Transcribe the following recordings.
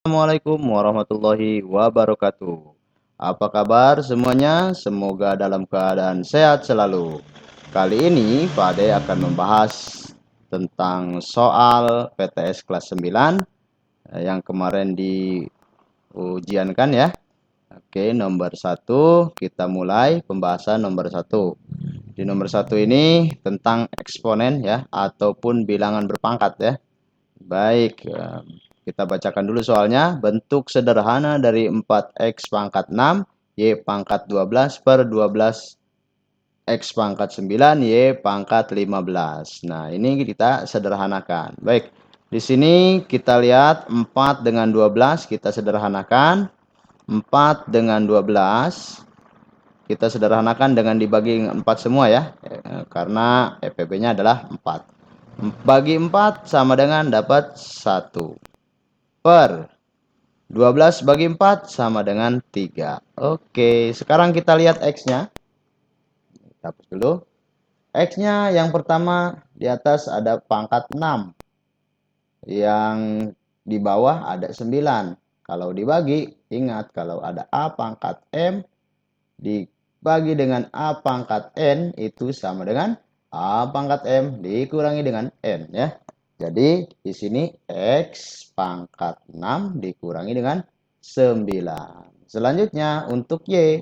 Assalamualaikum warahmatullahi wabarakatuh. Apa kabar semuanya? Semoga dalam keadaan sehat selalu. Kali ini Pak Ade akan membahas tentang soal PTS kelas 9 yang kemarin diujiankan ya. Oke, nomor 1 kita mulai pembahasan nomor 1. Di nomor 1 ini tentang eksponen ya ataupun bilangan berpangkat ya. Baik, kita bacakan dulu soalnya. Bentuk sederhana dari 4x pangkat 6, Y pangkat 12 per 12 X pangkat 9, Y pangkat 15. Nah, ini kita sederhanakan. Baik, di sini kita lihat 4 dengan 12, kita sederhanakan. 4 dengan 12, kita sederhanakan dengan dibagi 4 semua ya. Karena EPB-nya adalah 4. Bagi 4 sama dengan dapat 1. Per 12 bagi 4 sama dengan 3. Oke, sekarang kita lihat X-nya. Kita hapus dulu. X-nya yang pertama di atas ada pangkat 6. Yang di bawah ada 9. Kalau dibagi, ingat kalau ada A pangkat M dibagi dengan A pangkat N itu sama dengan A pangkat M dikurangi dengan N ya. Jadi di sini X pangkat 6 dikurangi dengan 9. Selanjutnya untuk Y.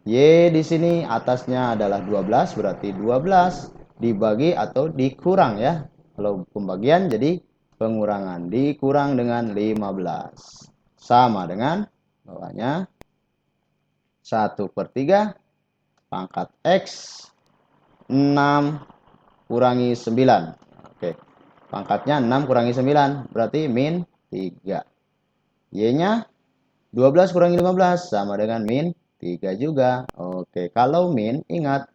Y di sini atasnya adalah 12, berarti 12 dibagi atau dikurang ya. Kalau pembagian jadi pengurangan. Dikurang dengan 15. Sama dengan bawahnya 1/3 pangkat X 6 kurangi 9. Oke. Pangkatnya 6 kurangi 9 berarti min 3. Y-nya 12 kurangi 15 sama dengan min 3 juga. Oke, kalau min ingat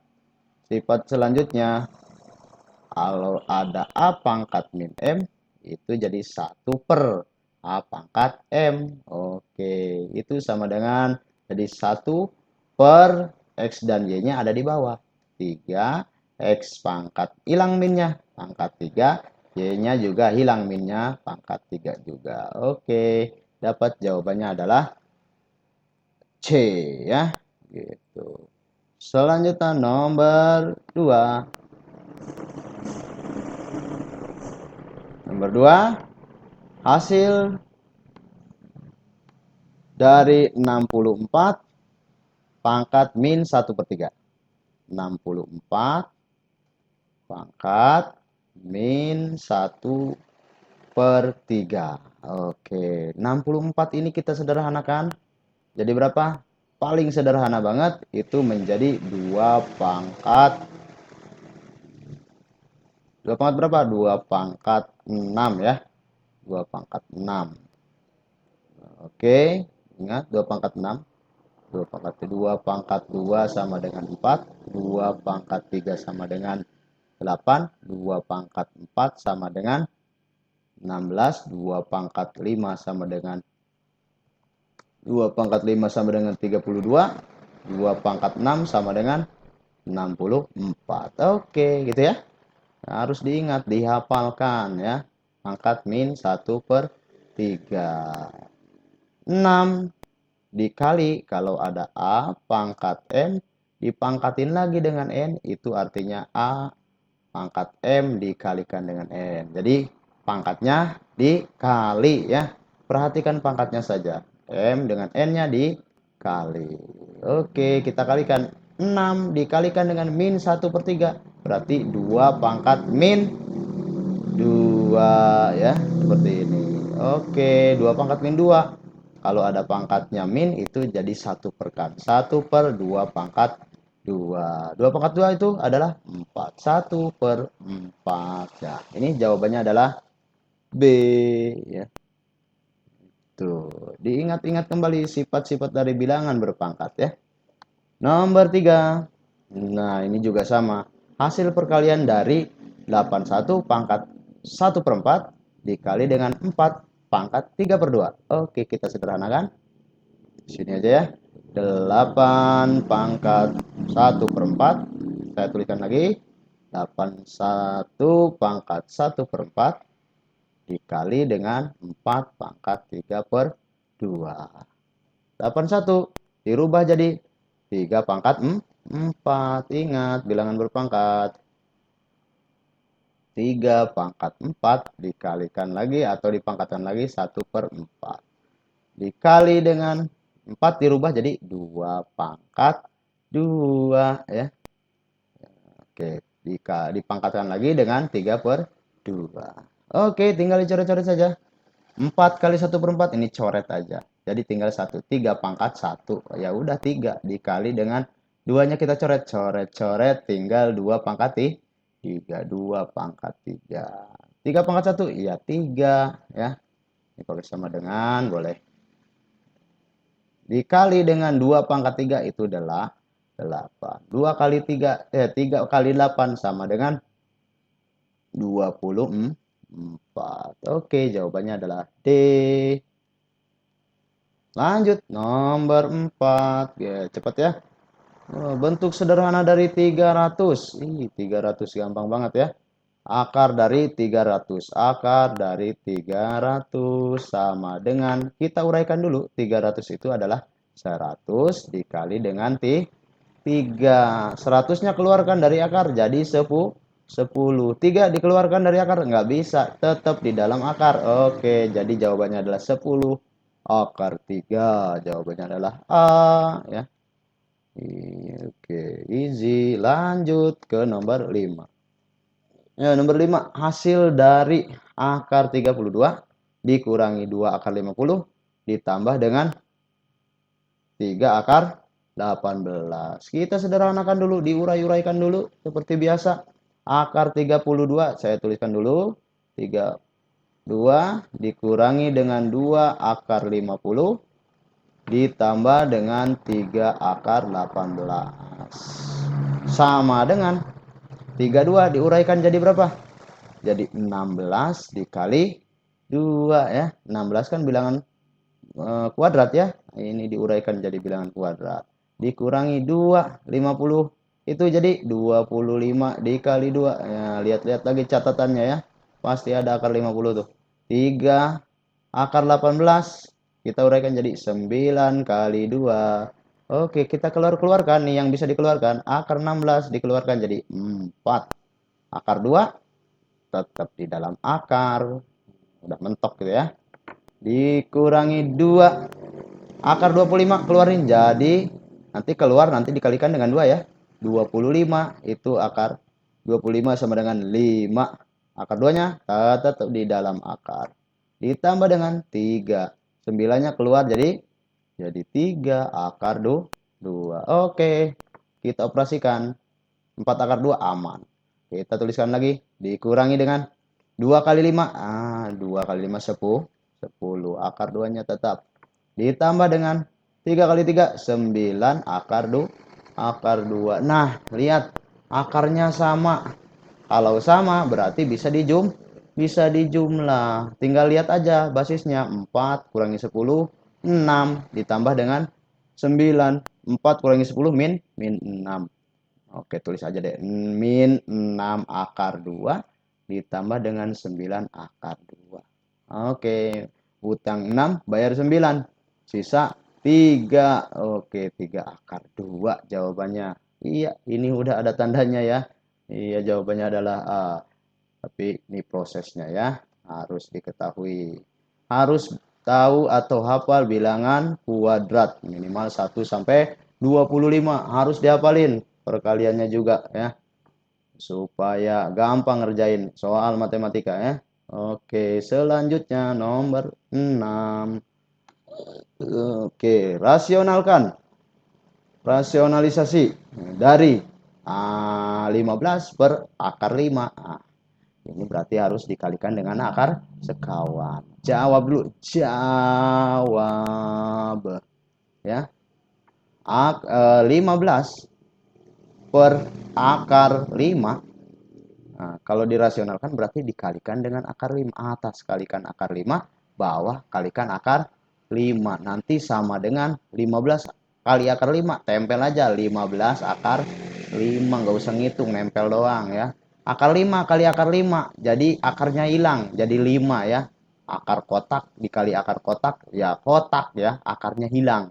sifat selanjutnya kalau ada A pangkat min M itu jadi 1 per A pangkat M. Oke, itu sama dengan jadi 1 per X dan Y-nya ada di bawah. 3 X pangkat hilang minnya pangkat 3, Y-nya juga hilang minnya pangkat 3 juga. Oke, dapat jawabannya adalah C ya. Gitu. Selanjutnya nomor 2. Nomor 2, hasil dari 64 pangkat min 1/3. 64 pangkat min 1/3. Oke, 64 ini kita sederhanakan. Jadi berapa? Paling sederhana banget itu menjadi 2 pangkat. 2 pangkat berapa? 2 pangkat 6 ya. 2 pangkat 6. Oke, ingat 2 pangkat 6. 2 pangkat 2 pangkat 2 sama dengan 4. 2 pangkat 3 sama dengan 8. 2 pangkat 4 sama dengan 16. 2 pangkat 5 sama dengan 2 pangkat 5 sama dengan 32. 2 pangkat 6 sama dengan 64. Oke, gitu ya. Nah, harus diingat, dihafalkan ya. Pangkat min 1/3. 6 dikali kalau ada A pangkat M dipangkatin lagi dengan N, itu artinya A pangkat M dikalikan dengan N. Jadi pangkatnya dikali ya. Perhatikan pangkatnya saja. M dengan N-nya dikali. Oke, kita kalikan. 6 dikalikan dengan min 1/3 berarti 2 pangkat min 2 ya, seperti ini. Oke, 2 pangkat min 2. Kalau ada pangkatnya min itu jadi 1/kan. 1/2 pangkat 2. 2 pangkat 2 itu adalah 4. 1/4. Nah, ini jawabannya adalah B ya. Tuh, diingat-ingat kembali sifat-sifat dari bilangan berpangkat ya. Nomor 3. Nah, ini juga sama. Hasil perkalian dari 81 pangkat 1/4 dikali dengan 4 pangkat 3/2. Oke, kita sederhanakan. Sini aja ya. 8 pangkat 1/4. Saya tuliskan lagi. 81 pangkat 1/4 dikali dengan 4 pangkat 3/2. 2. 81 dirubah jadi 3 pangkat 4. Ingat, bilangan berpangkat. 3 pangkat 4 dikalikan lagi atau dipangkatkan lagi 1/4. Dikali dengan 4 dirubah jadi 2 pangkat 2 ya. Oke, dipangkatkan lagi dengan 3/2. Oke, tinggal dicoret-coret saja. 4 kali 1/4 ini coret aja. Jadi tinggal 1. 3 pangkat 1. Ya udah 3 dikali dengan 2-nya kita coret. Coret-coret tinggal 2 pangkat 3. 2 pangkat 3. 3 pangkat 1. Iya 3 ya. Ini kalau sama dengan boleh. Dikali dengan 2 pangkat 3 itu adalah 8. 2 kali 3 3 kali 8 sama dengan 24. Oke, jawabannya adalah D. Lanjut, nomor 4. Ya, cepat ya. Bentuk sederhana dari 300. 300 gampang banget ya. Akar dari 300. Akar dari 300 sama dengan, kita uraikan dulu. 300 itu adalah 100 dikali dengan 3. 100-nya keluarkan dari akar jadi 10. 3 dikeluarkan dari akar nggak bisa, tetap di dalam akar. Oke, jadi jawabannya adalah 10 akar 3. Jawabannya adalah A ya. Oke, easy. Lanjut ke nomor 5. Ya, nomor 5, hasil dari akar 32 dikurangi 2 akar 50 ditambah dengan 3 akar 18. Kita sederhanakan dulu, diurai-uraikan dulu seperti biasa. Akar 32 saya tuliskan dulu. 32 dikurangi dengan 2 akar 50 ditambah dengan 3 akar 18. Sama dengan 32 diuraikan jadi berapa? Jadi 16 dikali 2 ya. 16 kan bilangan kuadrat ya. Ini diuraikan jadi bilangan kuadrat. Dikurangi 2, 50. Itu jadi 25 dikali 2. Ya, lihat-lihat lagi catatannya ya. Pasti ada akar 50 tuh. 3 akar 18. Kita uraikan jadi 9 kali 2. Oke, kita keluarkan nih yang bisa dikeluarkan. Akar 16 dikeluarkan jadi 4. Akar 2 tetap di dalam akar. Udah mentok gitu ya. Dikurangi 2. Akar 25 keluarin jadi, nanti keluar nanti dikalikan dengan 2 ya. 25 itu akar 25 sama dengan 5. Akar 2-nya tetap di dalam akar. Ditambah dengan 3. 9-nya keluar jadi 3 akar 2. Oke, kita operasikan. 4 akar 2 aman. Kita tuliskan lagi. Dikurangi dengan 2 kali 5. 2 kali 5 10. Akar 2-nya tetap. Ditambah dengan 3 kali 3. 9 akar 2. Akar 2. Nah, lihat. Akarnya sama. Kalau sama berarti bisa dijumlah. Tinggal lihat aja basisnya. 4 kurangi 10. 6 ditambah dengan 9. 4 kurangi 10 min 6. Oke, tulis aja deh. Min 6 akar 2 ditambah dengan 9 akar 2. Oke, utang 6 bayar 9. Sisa 3. Oke, 3 akar 2 jawabannya. Iya, ini udah ada tandanya ya. Iya, jawabannya adalah A. Tapi ini prosesnya ya. Harus diketahui. Harus tahu atau hafal bilangan kuadrat minimal 1 sampai 25 harus dihafalin perkaliannya juga ya, supaya gampang ngerjain soal matematika ya. Oke, selanjutnya nomor 6. Oke, rasionalisasi dari 15 per akar 5. Ini berarti harus dikalikan dengan akar sekawan. Jawab dulu. Jawab. Ya. 15 per akar 5. Nah, kalau dirasionalkan berarti dikalikan dengan akar 5. Atas kalikan akar 5. Bawah kalikan akar 5. Nanti sama dengan 15 kali akar 5. Tempel aja 15 akar 5. Nggak usah ngitung, nempel doang ya. Akar 5 kali akar 5. Jadi akarnya hilang. Jadi 5 ya. akar kotak dikali akar kotak, ya kotak ya, akarnya hilang.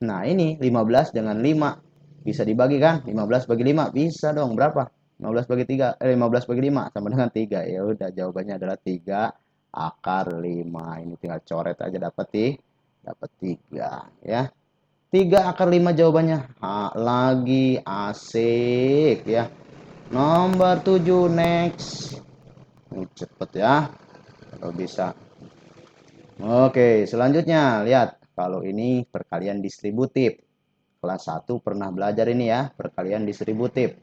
Nah, ini 15 dengan 5. Bisa dibagi kan? 15 bagi 5 bisa dong. Berapa? 15 bagi 3, 15 bagi 5 sama dengan 3. Ya udah, jawabannya adalah 3 akar 5. Ini tinggal coret aja dapat 3 ya. 3 akar 5 jawabannya. Lagi asik ya. Nomor 7 next. Cepet ya. Kalau bisa. Oke, selanjutnya lihat. Kalau ini perkalian distributif. Kelas 1 pernah belajar ini ya, perkalian distributif.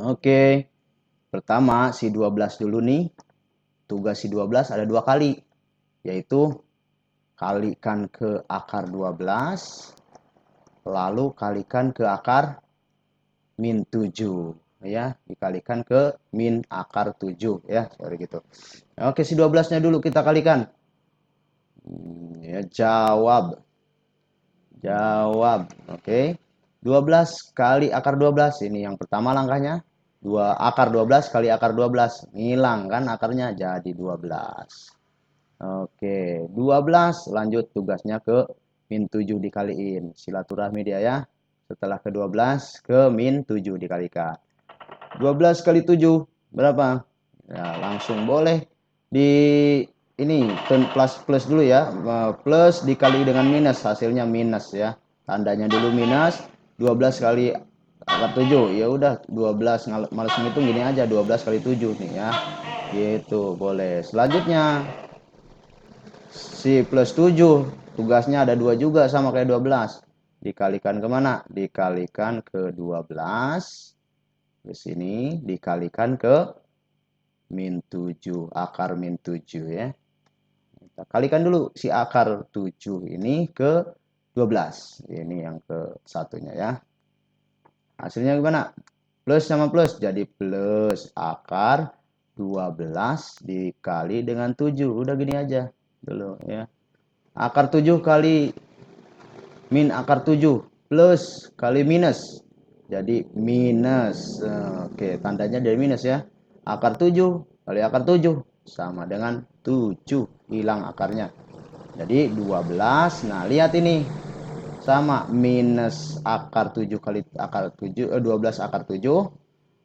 Oke. Pertama si 12 dulu nih. Tugas si 12 ada 2 kali. Yaitu kalikan ke akar 12. Lalu kalikan ke akar min 7. Ya, dikalikan ke min akar 7 ya, sorry gitu. Oke, si 12-nya dulu kita kalikan. Ya, jawab. Oke. 12 kali akar 12. Ini yang pertama langkahnya. 2 akar 12 kali akar 12. Ngilang kan akarnya, jadi 12. Oke, 12 lanjut tugasnya ke min 7 dikaliin. Silaturahmi dia ya. Setelah ke 12 ke min 7 dikalikan. 12 kali 7 berapa? Ya, langsung boleh di ini plus dulu ya. Plus dikali dengan minus, hasilnya minus ya. Tandanya dulu minus. 12 kali akar 7. Ya udah 12 males ngitung gini aja, 12 kali 7 nih ya. Gitu, boleh. Selanjutnya si plus 7 tugasnya ada 2 juga sama kayak 12. Dikalikan kemana? Dikalikan ke 12. Di sini dikalikan ke min 7, akar min 7 ya. Kita kalikan dulu si akar 7 ini ke 12. Ini yang ke satunya ya. Hasilnya gimana? Plus sama plus jadi plus akar 12 dikali dengan 7. Udah gini aja dulu ya. Akar 7 kali min akar 7 plus kali minus. Jadi minus. Oke, tandanya dari minus ya. Akar 7 kali akar 7 sama dengan 7. Hilang akarnya. Jadi 12. Nah, lihat ini. Sama minus akar 7 kali akar 7. 12 akar 7.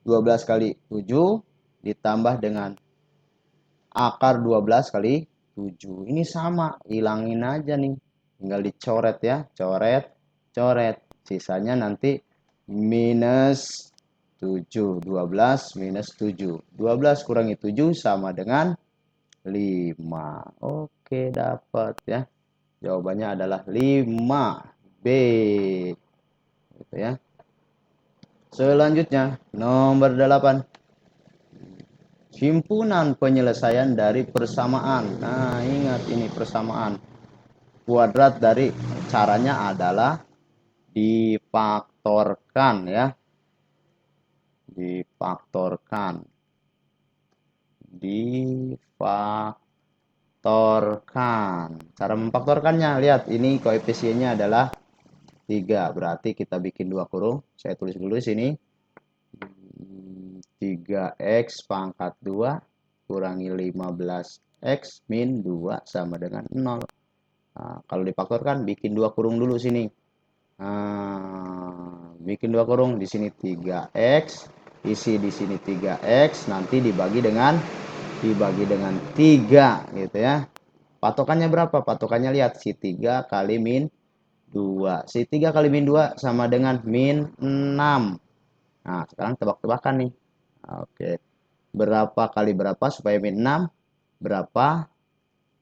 12 kali 7 ditambah dengan akar 12 kali 7. Ini sama. Hilangin aja nih. Tinggal dicoret ya. Coret. Sisanya nanti minus 7. 12 minus 7. 12 kurangi 7 sama dengan 5. Oke, dapat ya. Jawabannya adalah 5B. Gitu ya. Selanjutnya, nomor 8. Himpunan penyelesaian dari persamaan. Nah, ingat ini persamaan. Kuadrat dari caranya adalah difaktorkan ya. Difaktorkan. Cara memfaktorkannya, lihat ini koefisiennya adalah 3. Berarti kita bikin 2 kurung. Saya tulis dulu di sini. 3x pangkat 2 kurangi 15x min 2 sama dengan 0. Nah, kalau difaktorkan bikin 2 kurung dulu sini. Nah, bikin 2 kurung di sini 3x, isi di sini 3x, nanti dibagi dengan 3 gitu ya. Patokannya berapa? Patokannya lihat si 3 kali min 2. Si 3 kali min 2 sama dengan min 6. Nah, sekarang tebak-tebakan nih. Oke. Berapa kali berapa supaya min 6? Berapa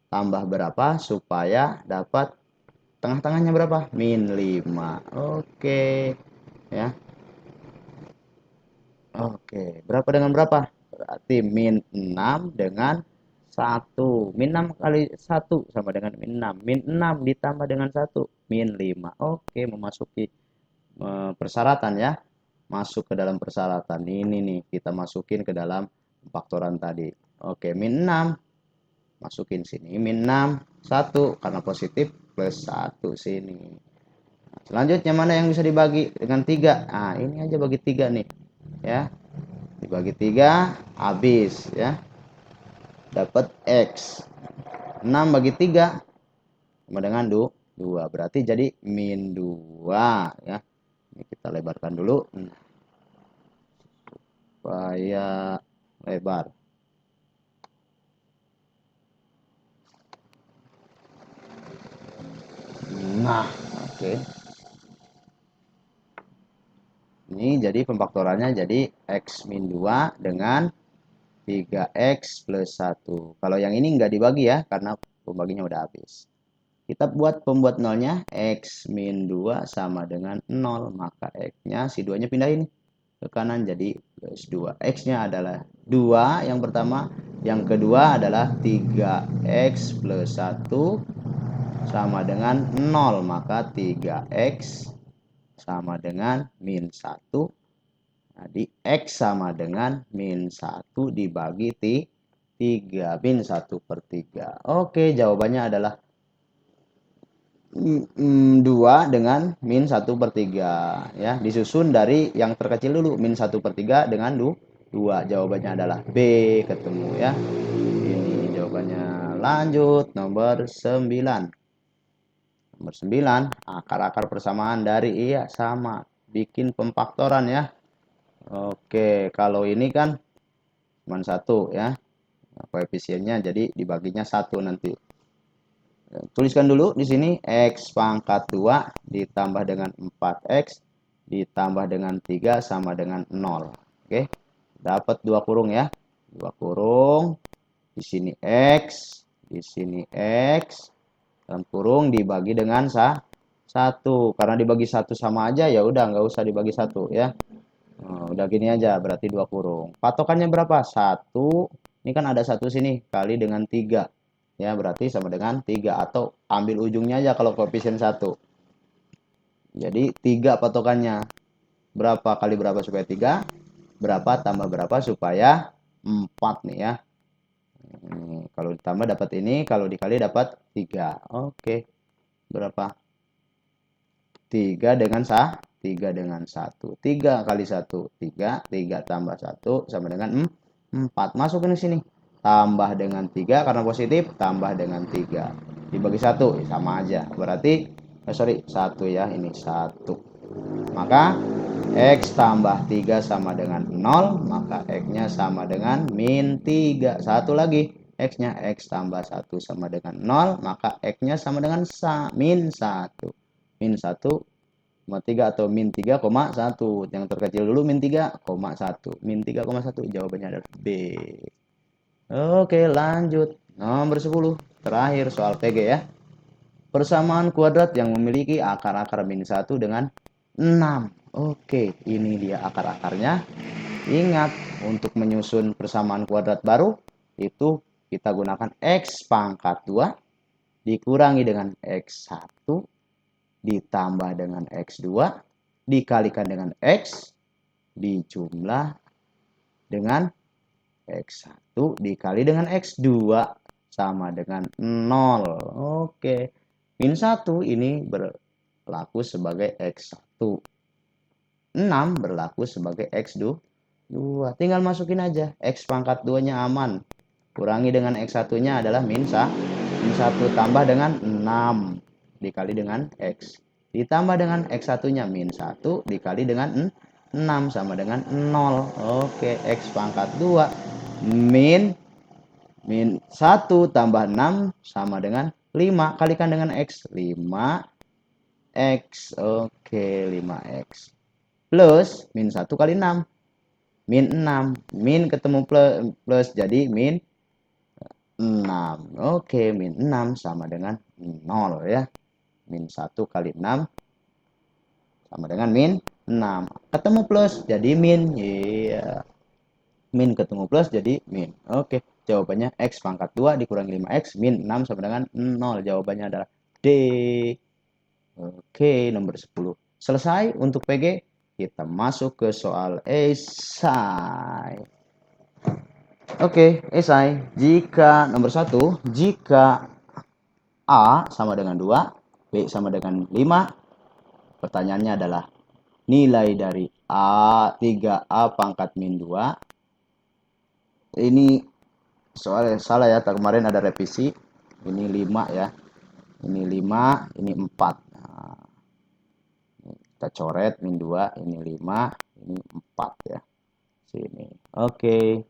tambah berapa supaya dapat tengah-tengahnya berapa? Min 5. Oke. Ya. Oke. Berapa dengan berapa? Berarti min 6 dengan 1. Min 6 kali 1 sama dengan min 6. Min 6 ditambah dengan 1. Min 5. Oke. Memasuki persyaratan ya. Masuk ke dalam persyaratan. Ini nih. Kita masukin ke dalam faktoran tadi. Oke. Min 6. Masukin sini min 6 1 karena positif plus 1 sini. Nah, selanjutnya mana yang bisa dibagi dengan 3? Nah, ini aja bagi 3 nih ya. Dibagi 3 habis ya. dapat X. 6 bagi 3 sama dengan 2. Berarti jadi min 2 ya. Ini kita lebarkan dulu supaya lebar. Nah, oke. Ini jadi pemfaktorannya jadi X min 2 dengan 3X plus 1. Kalau yang ini nggak dibagi ya, karena pembaginya udah habis. Kita buat pembuat nolnya, X min 2 sama dengan 0. Maka X-nya, si 2-nya pindahin ke kanan jadi plus 2. X-nya adalah 2 yang pertama. Yang kedua adalah 3X plus 1 sama dengan 0. Maka 3X sama dengan min 1. Jadi X sama dengan min 1 dibagi 3. Min 1 per 3. Oke, jawabannya adalah 2 dengan min 1 per 3. Ya, disusun dari yang terkecil dulu. Min 1 per 3 dengan 2. Jawabannya adalah B, ketemu ya. Ini jawabannya. Lanjut, nomor 9. Nomor 9, akar-akar persamaan dari iya sama. Bikin pemfaktoran ya. Oke, kalau ini kan cuma 1 ya. Koefisiennya jadi dibaginya 1 nanti. Tuliskan dulu di sini X pangkat 2 ditambah dengan 4X ditambah dengan 3 sama dengan 0. Oke. Dapat 2 kurung ya. 2 kurung. Di sini X, di sini X. Dalam kurung dibagi dengan 1. Karena dibagi 1 sama aja ya udah nggak usah dibagi 1 ya. Udah gini aja, berarti 2 kurung. Patokannya berapa? 1. Ini kan ada 1 sini, kali dengan 3. Ya, berarti sama dengan 3. Atau ambil ujungnya aja kalau koefisien 1. Jadi 3 patokannya. Berapa kali berapa supaya 3? Berapa tambah berapa supaya 4 nih ya. Kalau ditambah dapat ini, kalau dikali dapat 3. Oke. Berapa? 3 dengan 3 dengan 1. 3 kali 1, 3. 3 tambah 1 sama dengan 4. Masukin ke sini. Tambah dengan 3 karena positif. Tambah dengan 3. Dibagi 1. Sama aja. Berarti, sorry, 1 ya. Ini 1. Maka, X tambah 3 sama dengan 0. Maka X-nya sama dengan min 3. Satu lagi. X-nya X tambah 1 sama dengan 0. Maka X-nya sama dengan min 1. Min 1 3 atau min 3,1. Yang terkecil dulu min 3,1. Min 3,1 jawabannya adalah B. Oke, lanjut. Nomor 10. Terakhir soal PG ya. Persamaan kuadrat yang memiliki akar-akar min 1 dengan 6. Oke, ini dia akar-akarnya. Ingat, untuk menyusun persamaan kuadrat baru, itu kita gunakan X pangkat 2 dikurangi dengan X1 ditambah dengan X2 dikalikan dengan X dijumlah dengan X1 dikali dengan X2 sama dengan 0. Oke. Min 1 ini berlaku sebagai X1. 6 berlaku sebagai X2. Tinggal masukin aja. X pangkat 2-nya aman. Kurangi dengan X1-nya adalah min 1 tambah dengan 6. Dikali dengan X. Ditambah dengan X1-nya min 1 dikali dengan 6 sama dengan 0. Oke, X pangkat 2 min 1 tambah 6 sama dengan 5. Kalikan dengan X. 5X. Oke, 5X. Plus min 1 kali 6. Min 6. Min ketemu plus jadi min 6. Oke, min 6 sama dengan 0 ya. Min 1 kali 6 sama dengan min 6. Ketemu plus jadi min. Iya. Min ketemu plus jadi min. Oke, jawabannya X pangkat 2 dikurangi 5X min 6 sama dengan 0. Jawabannya adalah D. Oke, nomor 10. Selesai untuk PG. Kita masuk ke soal esai. Oke, esai. Jika nomor 1, jika A sama dengan 2, B sama dengan 5. Pertanyaannya adalah nilai dari A 3A pangkat min 2. Ini Soalnya salah ya, kemarin ada revisi. Ini 5 ya. Ini 5, ini 4. Nah, kita coret min 2, ini 5, ini 4 ya. Sini. Oke.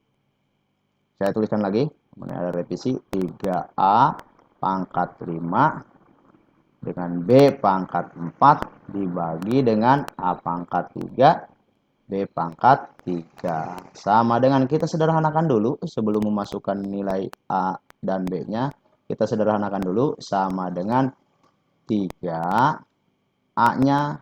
Saya tuliskan lagi. Kemudian ada revisi 3A pangkat 5 dengan B pangkat 4 dibagi dengan A pangkat 3 B pangkat 3 sama dengan, kita sederhanakan dulu sebelum memasukkan nilai A dan B nya. Kita sederhanakan dulu, sama dengan 3 A nya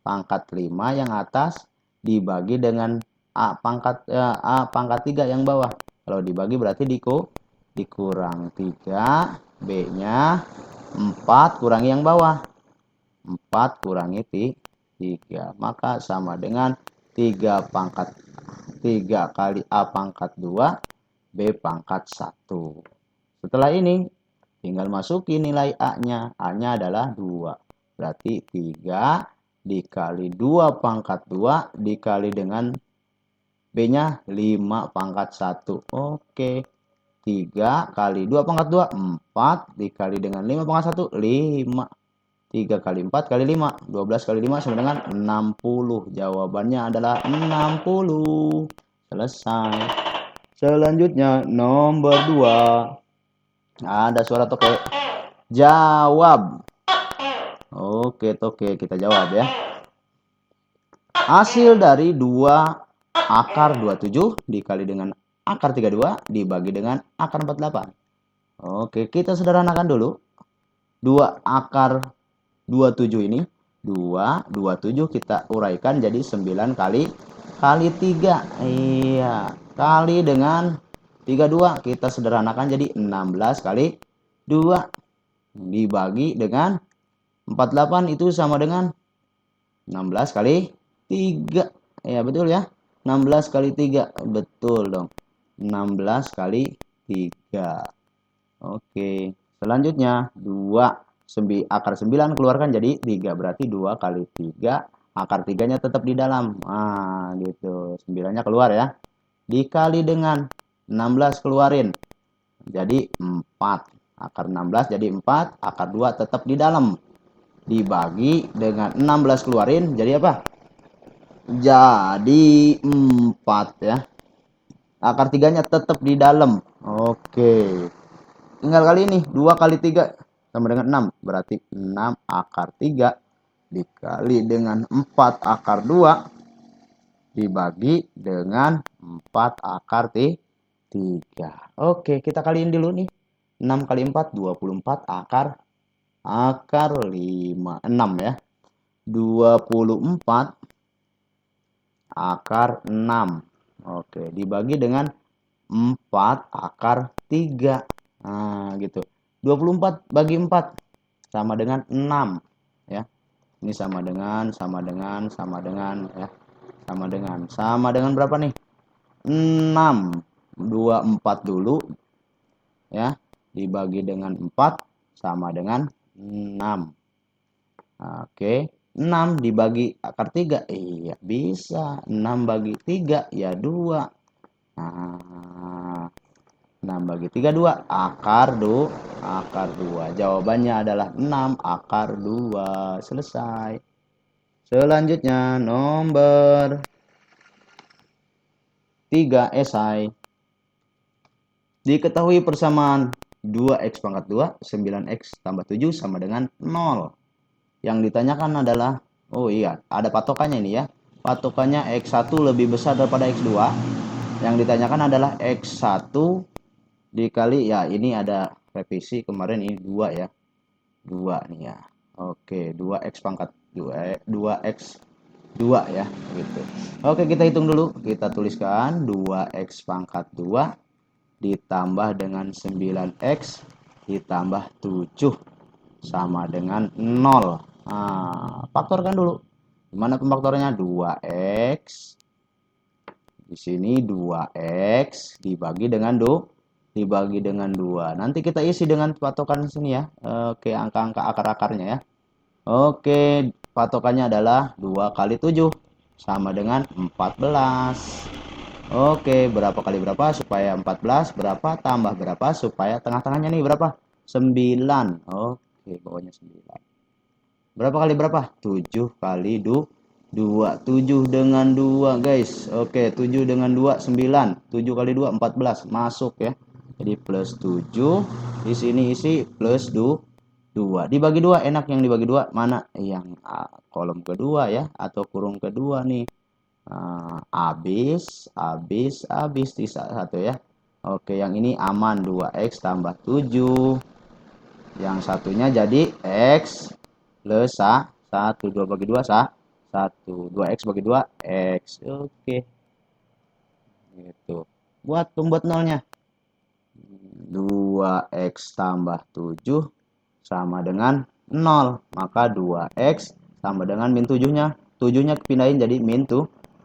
pangkat 5 yang atas dibagi dengan A pangkat 3 yang bawah. Kalau dibagi berarti dikurang 3, B nya 4 kurangi yang bawah, 4 kurangi 3, maka sama dengan 3 kali A pangkat 2 B pangkat 1. Setelah ini tinggal masukin nilai A nya. A nya adalah 2, berarti 3 dikali 2 pangkat 2 dikali dengan B nya 5 pangkat 1. Oke, 3 kali 2 pangkat 2 4 dikali dengan 5 pangkat 1 5. 3 kali 4 kali 5, 12 kali 5 sama dengan 60. Jawabannya adalah 60. Selesai. Selanjutnya nomor 2. Ada suara toke. Jawab. Oke, toke, kita jawab ya. Hasil dari 2 akar 27 dikali dengan akar 32 dibagi dengan akar 48. Oke, kita sederhanakan dulu. 2 akar 27 ini 27 kita uraikan jadi 9 kali 3. Iya, kali dengan 32 kita sederhanakan jadi 16 kali 2 dibagi dengan 48 itu sama dengan 16 kali 3. Ya, betul ya. 16 kali 3. Betul dong. 16 kali 3. Oke. Selanjutnya 2 akar 9 keluarkan jadi 3. Berarti 2 kali 3. Akar 3-nya tetap di dalam. Nah, gitu. 9-nya keluar ya. Dikali dengan 16 keluarin. Jadi 4. Akar 16 jadi 4. Akar 2 tetap di dalam. Dibagi dengan 16 keluarin. Jadi apa? Jadi 4 ya. Akar 3-nya tetap di dalam. Oke. Tinggal kali ini. 2 kali 3. Sama dengan 6, berarti 6 akar 3 dikali dengan 4 akar 2 dibagi dengan 4 akar 3. Oke, kita kaliin dulu nih. 6 kali 4 24 akar 5. 6 ya. 24 akar 6. Oke, dibagi dengan 4 akar 3. Nah, gitu. 24 bagi 4 sama dengan 6 ya. Ini sama dengan ya. Sama dengan berapa nih? 6. 24 dulu ya. Dibagi dengan 4 sama dengan 6. Oke. 6 dibagi akar 3. Iya, bisa. 6 bagi 3 ya 2. Nah, 6 bagi 3 2 akar 2. Jawabannya adalah 6 akar 2. Selesai. Selanjutnya nomor 3 esai. Diketahui persamaan 2x pangkat 2 9x tambah 7 sama dengan 0. Yang ditanyakan adalah, oh iya, ada patokannya ini ya. Patokannya x1 lebih besar daripada x2. Yang ditanyakan adalah x1 dikali, ya ini ada revisi kemarin, ini 2 ya. 2 nih ya. Oke, 2x pangkat 2x 2 ya, gitu. Oke, kita hitung dulu. Kita tuliskan 2x pangkat 2 ditambah dengan 9x ditambah 7 sama dengan 0. Nah, faktorkan dulu. Gimana pemfaktornya? 2x. Di sini 2x dibagi dengan 2. Nanti kita isi dengan patokan sini ya. Oke, angka-angka akar-akarnya ya. Oke, patokannya adalah 2 kali 7 sama dengan 14. Oke, berapa kali berapa supaya 14, berapa tambah berapa supaya tengah-tengahnya nih berapa? 9. Oke, bawahnya 9. Berapa kali berapa? 7 kali 2. 7 dengan 2, guys. Oke, 7 dengan 2, 9. 7 kali 2, 14. Masuk ya. Jadi plus 7. Di sini isi plus 2. Dibagi 2, enak yang dibagi 2. Mana? Yang kolom kedua ya. Atau kurung kedua nih. Habis di satu ya. Oke, yang ini aman, 2x tambah 7. Yang satunya jadi x plus 1. 2 bagi 2 1. 2x bagi 2 x. Oke, gitu. Buat pembuat nolnya. 2x tambah 7 sama dengan 0. Maka 2x sama dengan min 7-nya. 7-nya pindahin jadi min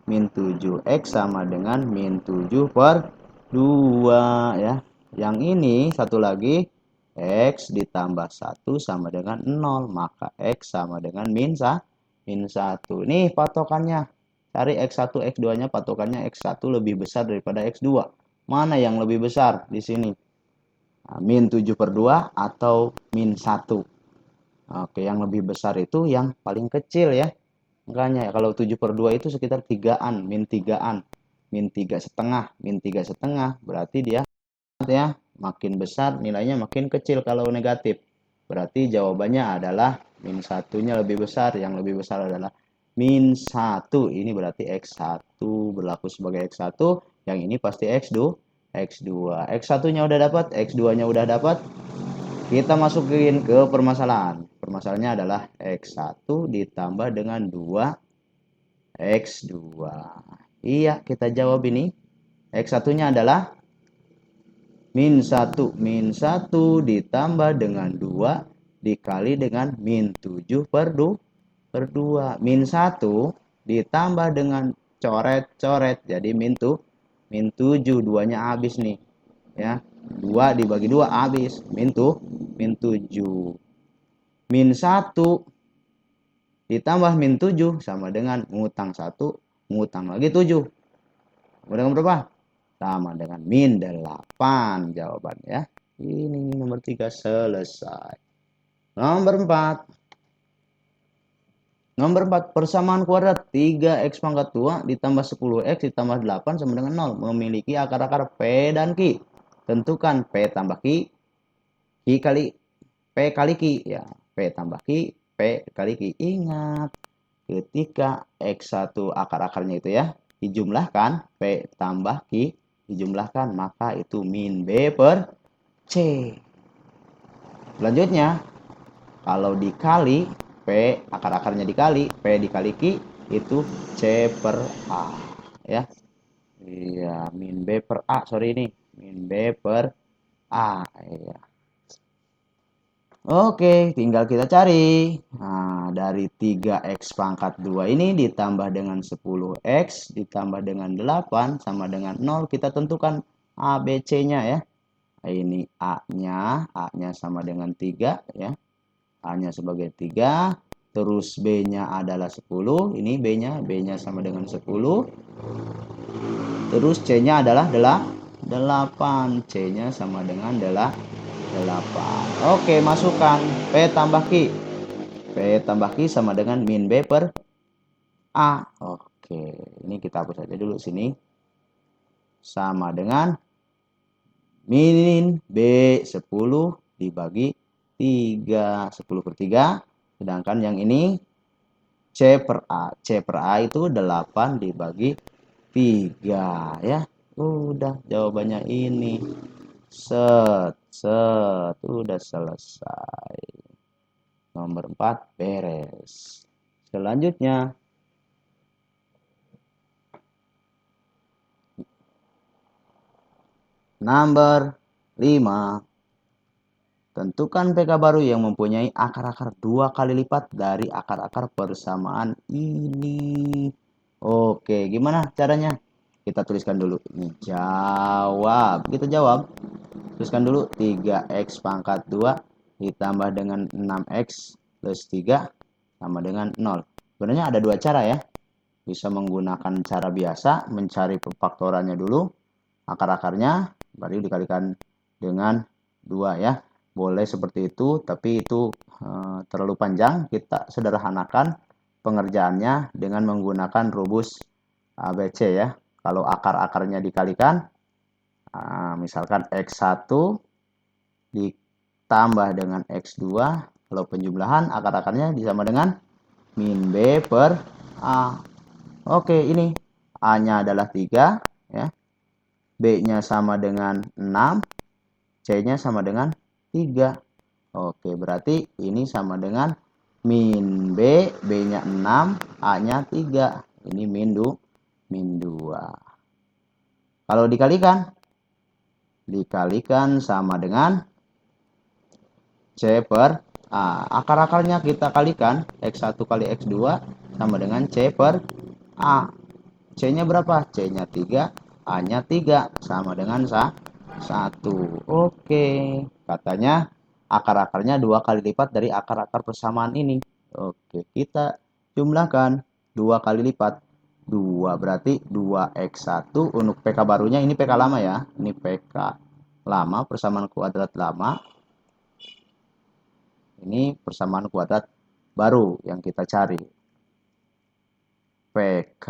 7x sama dengan min 7 per 2 ya. Yang ini satu lagi, x ditambah 1 sama dengan 0. Maka x sama dengan min 1. Nih patokannya. Cari x1, x2-nya, patokannya x1 lebih besar daripada x2. Mana yang lebih besar di sini? Min 7 per 2 atau min 1. Oke, yang lebih besar itu yang paling kecil ya. Makanya kalau 7 per 2 itu sekitar 3-an, min 3-an. Min 3 setengah, min 3 setengah. Berarti dia ya makin besar, nilainya makin kecil kalau negatif. Berarti jawabannya adalah min 1-nya lebih besar. Yang lebih besar adalah min 1. Ini berarti x1 berlaku sebagai x1. Yang ini pasti x2. X2. X1-nya udah dapat, X2-nya udah dapat. Kita masukin ke permasalahan. Permasalahannya adalah X1 ditambah dengan 2X2. Iya, kita jawab ini. X1-nya adalah min 1. Min 1 ditambah dengan 2 dikali dengan min 7 per 2. Min 1 ditambah dengan coret-coret. Jadi min 7. 2-nya habis nih. Ya, 2 dibagi 2 habis min 7. Min 1 ditambah min 7 sama dengan ngutang 1, ngutang lagi 7. Sama dengan berapa? Sama dengan min 8 jawabannya ya. Ini nomor 3 selesai. Nomor 4. Nomor 4, persamaan kuadrat 3x pangkat 2 ditambah 10x ditambah 8 sama dengan 0. Memiliki akar-akar P dan Q. Tentukan P tambah Q, Q kali P kali Q. Ya, P tambah Q, P kali Q. Ingat, ketika X1 akar-akarnya itu ya, dijumlahkan, P tambah Q, dijumlahkan, maka itu min B per C. Selanjutnya, kalau dikali, P akar-akarnya dikali, P dikali Q, itu C per A. Ya, iya, min B per A, sorry ini, min B per A. Iya. Oke, tinggal kita cari. Nah, dari 3x pangkat 2 ini ditambah dengan 10x ditambah dengan 8 sama dengan 0. Kita tentukan A, B, C-nya ya. Ini A-nya sama dengan 3 ya. A-nya sebagai 3. Terus B-nya adalah 10. Ini B-nya sama dengan 10. Terus C-nya adalah 8. C-nya sama dengan 8. Oke, masukkan P tambah Q. P tambah Q sama dengan min B per A. Oke, ini kita hapus aja dulu sini. Sama dengan min B 10 dibagi 3. 10 per 3. Sedangkan yang ini C per A. C per A itu 8 dibagi 3 ya. Udah jawabannya ini. Set, udah selesai. Nomor 4 beres. Selanjutnya, nomor 5. Tentukan PK baru yang mempunyai akar-akar 2 kali lipat dari akar-akar persamaan ini. Oke, gimana caranya? Kita tuliskan dulu. Ini jawab. Kita jawab. Tuliskan dulu 3x pangkat 2 ditambah dengan 6x plus 3 sama dengan 0. Sebenarnya ada dua cara ya. bisa menggunakan cara biasa, mencari faktorannya dulu, akar-akarnya, baru dikalikan dengan 2 ya. Boleh seperti itu, tapi itu terlalu panjang. Kita sederhanakan pengerjaannya dengan menggunakan rumus ABC ya. Kalau akar-akarnya dikalikan, misalkan X1 ditambah dengan X2, kalau penjumlahan akar-akarnya sama dengan min B per A. Oke, ini A-nya adalah 3 ya. B-nya sama dengan 6, C-nya sama dengan 3. Oke, berarti ini sama dengan min B, B-nya 6, A-nya 3. Ini min 2. Kalau dikalikan sama dengan C per A. Akar-akarnya kita kalikan, X1 kali X2 sama dengan C per A. C-nya berapa? C-nya 3, A-nya 3, sama dengan 1. Oke, katanya akar-akarnya 2 kali lipat dari akar-akar persamaan ini. Oke, kita jumlahkan 2 kali lipat. 2 berarti 2x1 untuk PK barunya, ini PK lama ya. Ini PK lama, persamaan kuadrat lama. Ini persamaan kuadrat baru yang kita cari. PK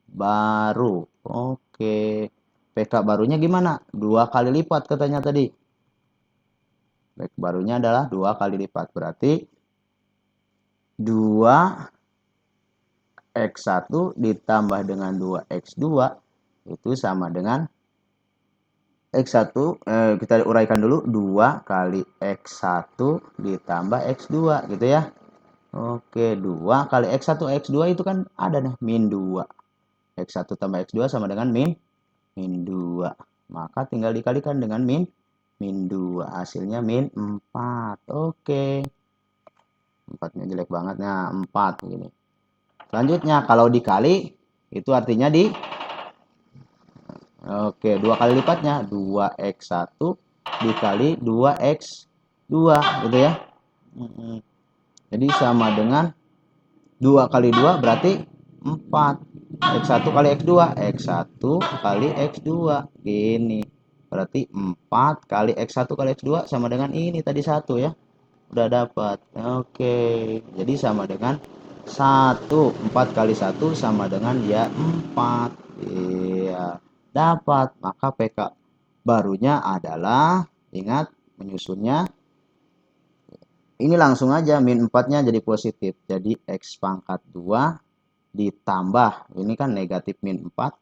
baru. Oke. PK barunya gimana? 2 kali lipat katanya tadi. PK barunya adalah 2 kali lipat. Berarti 2x1 ditambah dengan 2x2 itu sama dengan X1, kita uraikan dulu, 2 kali X1 ditambah X2 gitu ya. Oke, 2 kali X1, X2 itu kan ada nih, min 2. X1 tambah X2 sama dengan min 2. Maka tinggal dikalikan dengan min 2. Hasilnya min 4. Oke. 4-nya jelek banget. Nah, 4 begini. Selanjutnya, kalau dikali, itu artinya Oke, 2 kali lipatnya 2x1 dikali 2x2 gitu ya. Jadi sama dengan 2 kali 2 berarti 4. X1 kali X2, X1 kali X2 gini. Berarti 4 kali X1 kali X2 sama dengan ini tadi 1 ya. Udah dapat. Oke. Jadi sama dengan 1. 4 kali 1 sama dengan ya 4. Iya. Dapat. Maka PK barunya adalah, ingat menyusunnya, ini langsung aja min 4-nya jadi positif. Jadi X pangkat 2 ditambah, ini kan negatif min 4.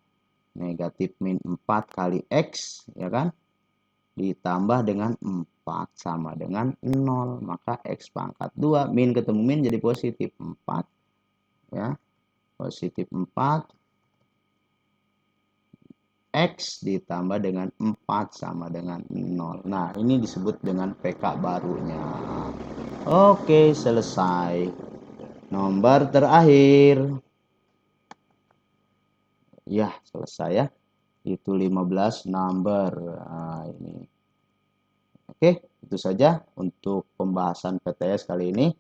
Negatif min 4 kali X, ya kan? Ditambah dengan 4 sama dengan 0. Maka X pangkat 2, min ketemu min jadi positif 4. Ya, positif 4. X ditambah dengan 4 sama dengan 0. Nah, ini disebut dengan PK barunya. Oke, selesai. Nomor terakhir. Ya, selesai ya. Itu 15 number. Nah, ini. Oke, itu saja untuk pembahasan PTS kali ini.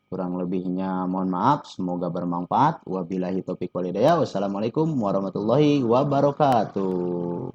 Kurang lebihnya mohon maaf, semoga bermanfaat. Wabillahi taufiq walhidayah. Wassalamualaikum warahmatullahi wabarakatuh.